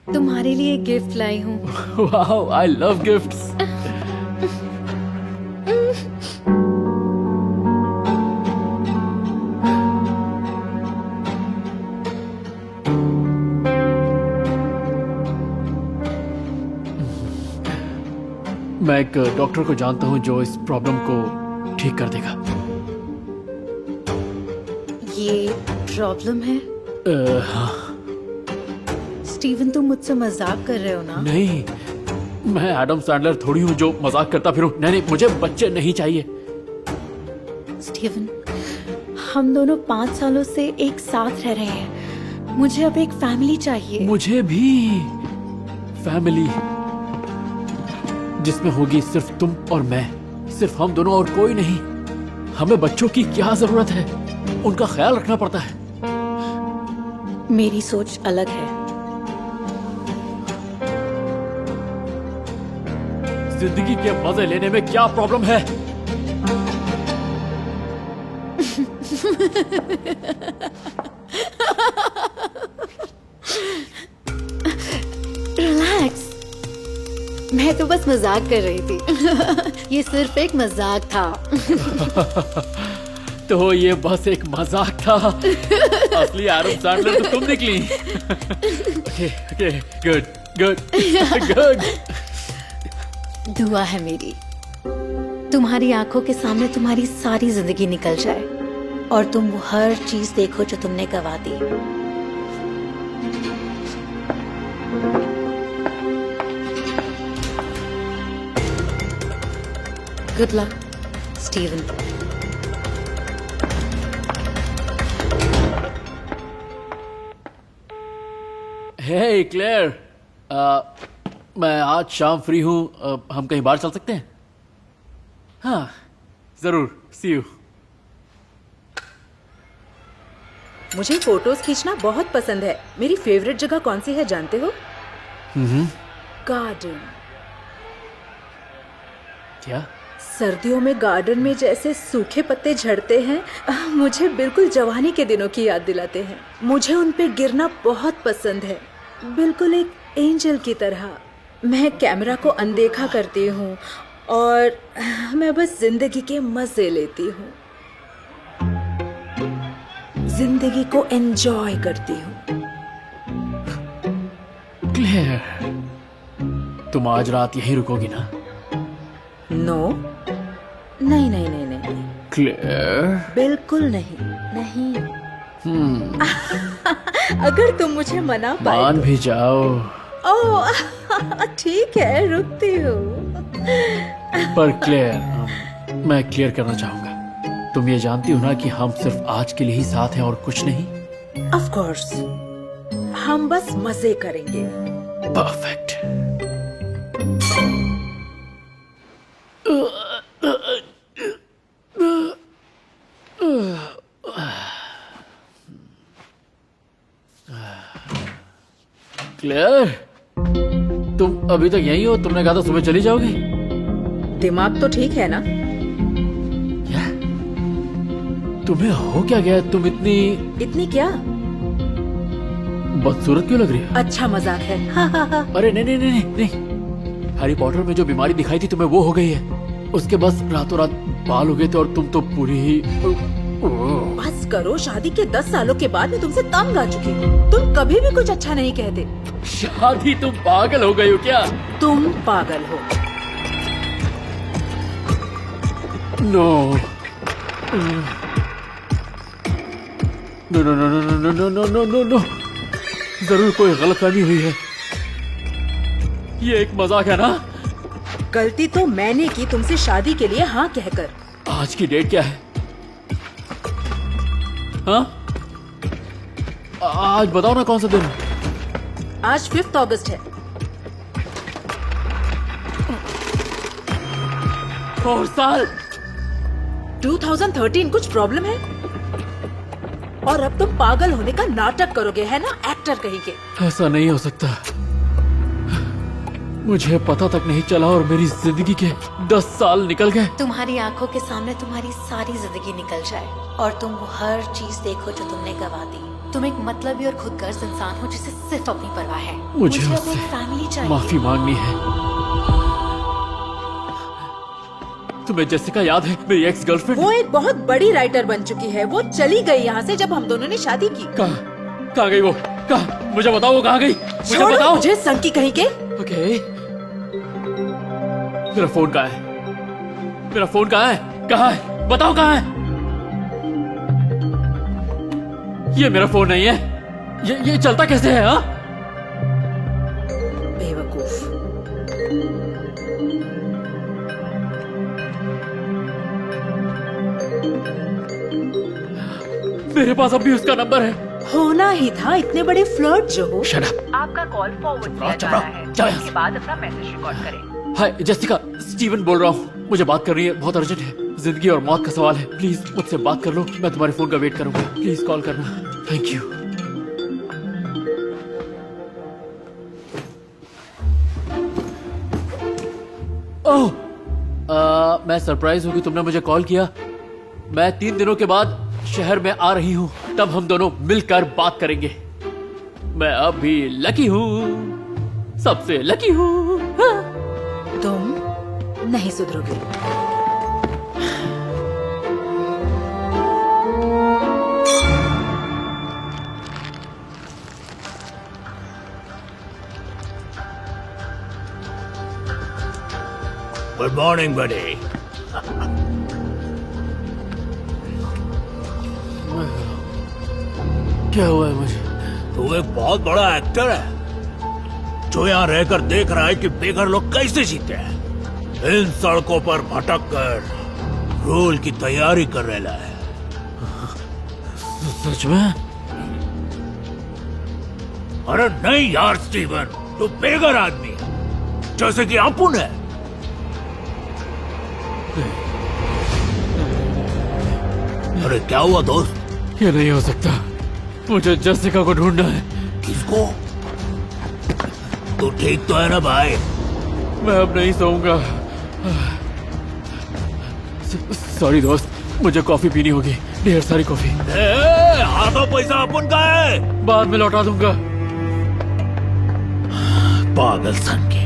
तुम्हारे लिए गिफ्ट लाई हूँ। Wow, I love gifts. मैं एक डॉक्टर को जानता हूँ जो इस प्रॉब्लम को ठीक कर देगा। ये प्रॉब्लम है? हाँ। स्टीवन, तुम मुझसे मजाक कर रहे हो ना? नहीं, मैं एडम सैंडलर थोड़ी हूँ जो मजाक करता फिरूं। नहीं, मुझे बच्चे नहीं चाहिए। स्टीवन, हम दोनों 5 सालों से एक साथ रह रहे हैं। मुझे अब एक फैमिली चाहिए। मुझे भी फैमिली, जिसमें होगी सिर्फ तुम और मैं, सिर्फ हम दोनों और कोई नहीं। हमें बच्चों की क्या जरूरत है, उनका ख्याल रखना पड़ता है। मेरी सोच अलग है। जिंदगी के मजे लेने में क्या प्रॉब्लम है? रिलैक्स, मैं तो बस मजाक कर रही थी। ये सिर्फ एक मजाक था। तो ये बस एक मजाक था। असली एडम सैंडलर तो तुम निकली। Okay, good. दुआ है मेरी, तुम्हारी आंखों के सामने तुम्हारी सारी जिंदगी निकल जाए और तुम वो हर चीज देखो जो तुमने गवा दी। Good luck, Steven. Hey Claire, मैं आज शाम फ्री हूँ। हम कहीं बाहर चल सकते हैं? हाँ, जरूर। सी यू। मुझे फोटोज खींचना बहुत पसंद है। मेरी फेवरेट जगह कौन सी है जानते हो? गार्डन। क्या? सर्दियों में गार्डन में जैसे सूखे पत्ते झड़ते हैं, मुझे बिल्कुल जवानी के दिनों की याद दिलाते हैं। मुझे उन पे गिरना बहुत पसंद है, बिल्कुल एक एंजल की तरह। मैं कैमरा को अनदेखा करती हूँ और मैं बस जिंदगी के मजे लेती हूँ, जिंदगी को एंजॉय करती हूँ। क्लेयर, तुम आज रात यहीं रुकोगी ना? नो, नहीं नहीं नहीं नहीं, क्लेयर, बिल्कुल नहीं नहीं। अगर तुम मुझे मना पाए मान भी जाओ। ओह, ठीक है, रुकती हूँ। पर क्लेयर, मैं क्लियर करना चाहूंगा, तुम ये जानती हो ना कि हम सिर्फ आज के लिए ही साथ हैं और कुछ नहीं? ऑफ कोर्स, हम बस मजे करेंगे। परफेक्ट। क्लेयर, तुम अभी तक यहीं हो? तुमने कहा था सुबह चली जाओगी। दिमाग तो ठीक है ना? क्या? तुम्हें हो क्या गया? तुम इतनी क्या? बदसूरत क्यों लग रही है? अच्छा मजाक है। हा, हा, हा। अरे नहीं नहीं नहीं नहीं, हैरी पॉटर में जो बीमारी दिखाई थी तुम्हें वो हो गई है। उसके बस रातों रात बाल हो गए थे और तुम तो पूरी ही। बस करो, शादी के 10 सालों के बाद मैं तुमसे तंग आ चुकी हूँ। तुम कभी भी कुछ अच्छा नहीं कहते। शादी? तुम पागल हो गई हो क्या? तुम पागल हो। No no no no no no no no no no no, जरूर कोई गलतफहमी हुई है। ये एक मजाक है ना? गलती तो मैंने की तुमसे शादी के लिए हाँ कहकर। आज की डेट क्या है? हाँ, आज बताओ ना कौन सा दिन? आज 5 अगस्त है। और साल 2013। कुछ प्रॉब्लम है? और अब तुम पागल होने का नाटक करोगे, है ना? एक्टर कहीं के। ऐसा नहीं हो सकता। मुझे पता तक नहीं चला और मेरी जिंदगी के 10 साल निकल गए। तुम्हारी आंखों के सामने तुम्हारी सारी जिंदगी निकल जाए और तुम वो हर चीज देखो जो तुमने गवा दी। तुम एक मतलबी और खुदगर्ज इंसान हो जिसे सिर्फ अपनी परवाह है। मुझे अब उससे एक फैमिली चाहिए। माफी मांगनी है। तुम्हें जेसिका याद है, मेरी एक्स गर्लफ्रेंड? वो एक बहुत बड़ी राइटर बन चुकी है। वो चली गई यहाँ से जब हम दोनों ने शादी की। कहाँ गई वो? कहाँ? मुझे बताओ वो कहाँ गई? मुझे छोड़ो बताओ। मुझे, संकी कहीं के। ओके। मेरा फोन कहाँ है? मेरा फोन कहाँ है? कहाँ है? बताओ कहाँ है? ये मेरा फोन नहीं है। ये चलता कैसे है? हाँ, बेवकूफ। मेरे पास अब भी उसका नंबर है। होना ही था, इतने बड़े फ्लर्ट जो हो। Shut up. आपका कॉल फॉरवर्ड किया जा रहा है। इसके बाद अपना मैसेज रिकॉर्ड करें। हाय जेसिका, स्टीवन बोल रहा हूँ। मुझे बात करनी है, बहुत अर्जेंट है। जिंदगी और मौत का सवाल है। प्लीज मुझसे बात कर लो। मैं तुम्हारे फोन का वेट करूंगा। प्लीज कॉल करना। Thank you. ओह, मैं सरप्राइज हूँ कि तुमने मुझे कॉल किया। मैं 3 दिनों के बाद शहर में आ रही हूँ, तब हम दोनों मिलकर बात करेंगे। मैं अभी लकी हूँ, सबसे लकी हूँ। हाँ। तुम नहीं सुधरोगे। गुड मॉर्निंग बडी। क्या हुआ है मुझे? तू एक बहुत बड़ा एक्टर है जो यहाँ रहकर देख रहा है कि बेघर लोग कैसे जीते हैं। इन सड़कों पर भटक कर रोल की तैयारी कर रहा है। सच में? अरे नहीं यार स्टीवन, तू बेघर आदमी है जैसे कि अपुन है। अरे क्या हुआ दोस्त? ये नहीं हो सकता। मुझे जेसिका को ढूंढना है। किसको? तू ठीक तो है ना भाई? मैं अब नहीं सोऊंगा। सॉरी दोस्त, मुझे कॉफी पीनी होगी, ढेर सारी कॉफी। आधा पैसा अपन का है, बाद में लौटा दूंगा। पागल सन के।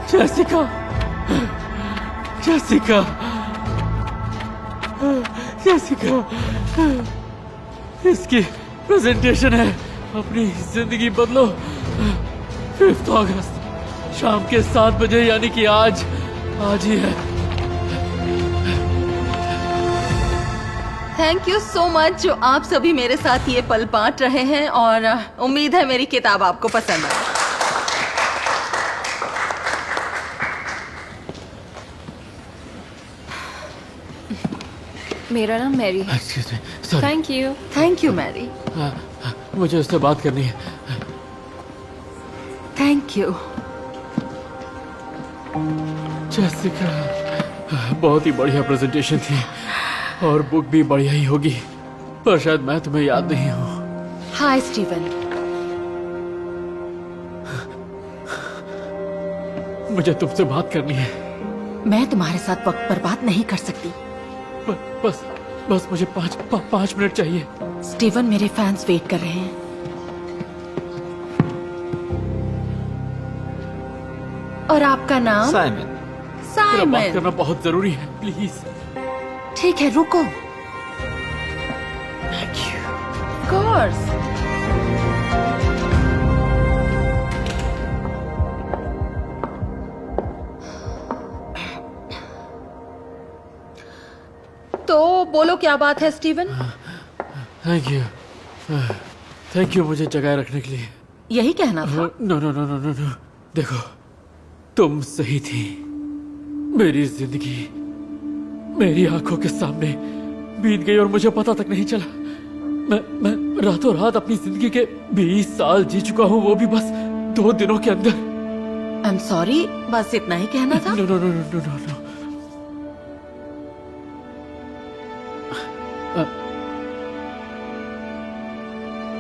जेसिका, जेसिका, जेसिका, इसकी प्रेजेंटेशन है। अपनी जिंदगी बदलो। 5 अगस्त शाम के 7 बजे, यानी कि आज ही है। थैंक यू सो मच जो आप सभी मेरे साथ ये पल बांट रहे हैं, और उम्मीद है मेरी किताब आपको पसंद आए। मेरा नाम मैरी है। Excuse me, sorry. Thank you Mary. मुझे उससे बात करनी है। Thank you. जेसिका, बहुत ही बढ़िया प्रेजेंटेशन थी और बुक भी बढ़िया ही होगी, पर शायद मैं तुम्हें याद नहीं हूँ। हाय स्टीवन। मुझे तुमसे बात करनी है। मैं तुम्हारे साथ वक्त बर्बाद नहीं कर सकती। बस मुझे 5 मिनट चाहिए। स्टीवन, मेरे फैंस वेट कर रहे हैं। और आपका नाम? साइमन। मेरा बात करना बहुत जरूरी है, प्लीज। ठीक है, रुको। Thank you. Of course. तो बोलो, क्या बात है स्टीवन? थैंक यू मुझे जगाए रखने के लिए। यही कहना था? No no no no no no, देखो, तुम सही थी। मेरी जिंदगी मेरी आंखों के सामने बीत गई और मुझे पता तक नहीं चला। मैं रातों रात अपनी जिंदगी के 20 साल जी चुका हूँ, वो भी बस 2 दिनों के अंदर। आई एम सॉरी, बस इतना ही कहना था। No no no no no no.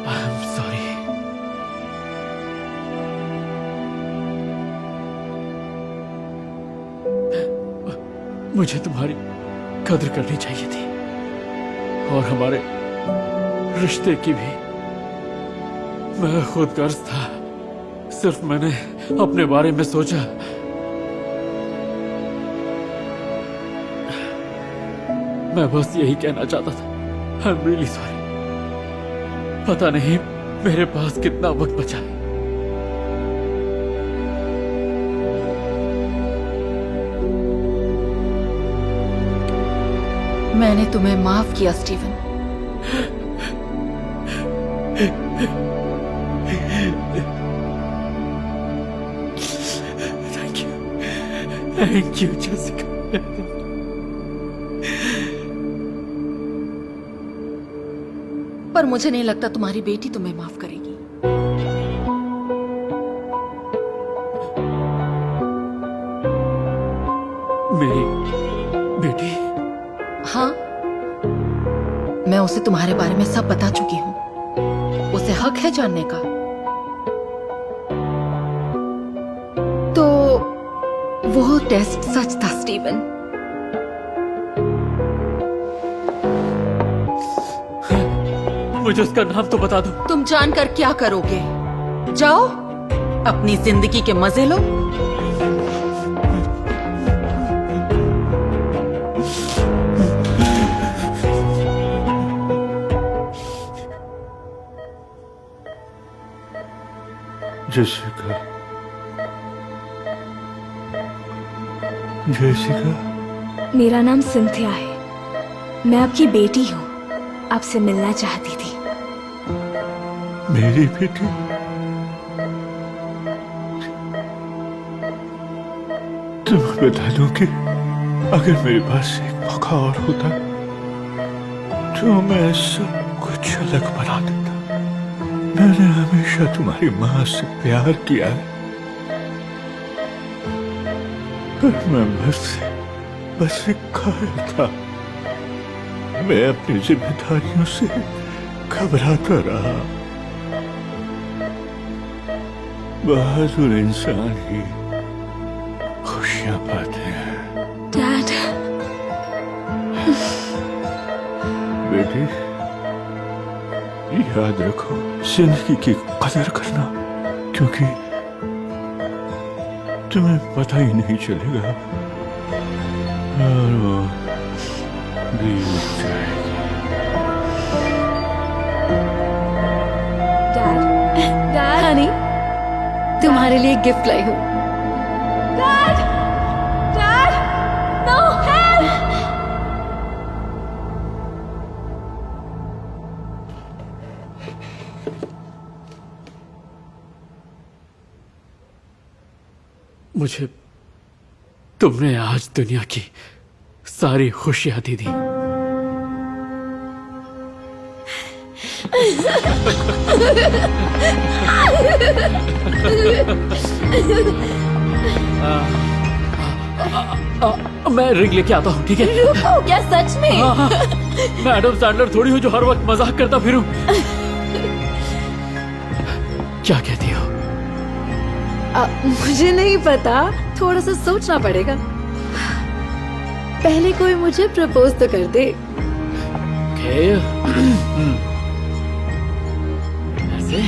I am sorry. मुझे तुम्हारी कदर करनी चाहिए थी और हमारे रिश्ते की भी। मैं खुदगर्ज था, सिर्फ मैंने अपने बारे में सोचा। मैं बस यही कहना चाहता था। I am really sorry. पता नहीं मेरे पास कितना वक्त बचा है। मैंने तुम्हें माफ किया स्टीवन। Thank you Jessica. पर मुझे नहीं लगता तुम्हारी बेटी तुम्हें माफ करेगी। मेरी बेटी? हाँ, मैं उसे तुम्हारे बारे में सब बता चुकी हूँ। उसे हक है जानने का। तो वो टेस्ट सच था स्टीवन। मुझे उसका नाम तो बता दो। तुम जानकर क्या करोगे? जाओ, अपनी जिंदगी के मजे लो। जेसिका, जेसिका, मेरा नाम सिंथिया है। मैं आपकी बेटी हूँ। आपसे मिलना चाहती थी। मेरी बेटी? तुम्हें बता दूं कि अगर मेरे पास एक मौका और होता तो मैं सब कुछ अलग बना देता। मैंने हमेशा तुम्हारी माँ से प्यार किया है, पर मैं बस एक कायल था। मैं अपनी जिम्मेदारियों से घबराता रहा। बहादुर इंसान ही खुशियां पाते हैं। डैड, बेटी, याद रखो जिंदगी की कदर करना, क्योंकि तुम्हें पता ही नहीं चलेगा और वो बीत जाएगी। डैड, हनी, तुम्हारे लिए गिफ्ट लाई हूँ। Dad, no help! मुझे तुमने आज दुनिया की सारी खुशियां दे दी। मैं रिंग लेके आता हूँ, ठीक है? रुको, क्या सच में? मैं एडम सैंडलर थोड़ी हूँ जो हर वक्त मजाक करता फिरूं। क्या कहती हो? मुझे नहीं पता, थोड़ा सा सोचना पड़ेगा। पहले कोई मुझे प्रपोज तो कर दे। ऐसे?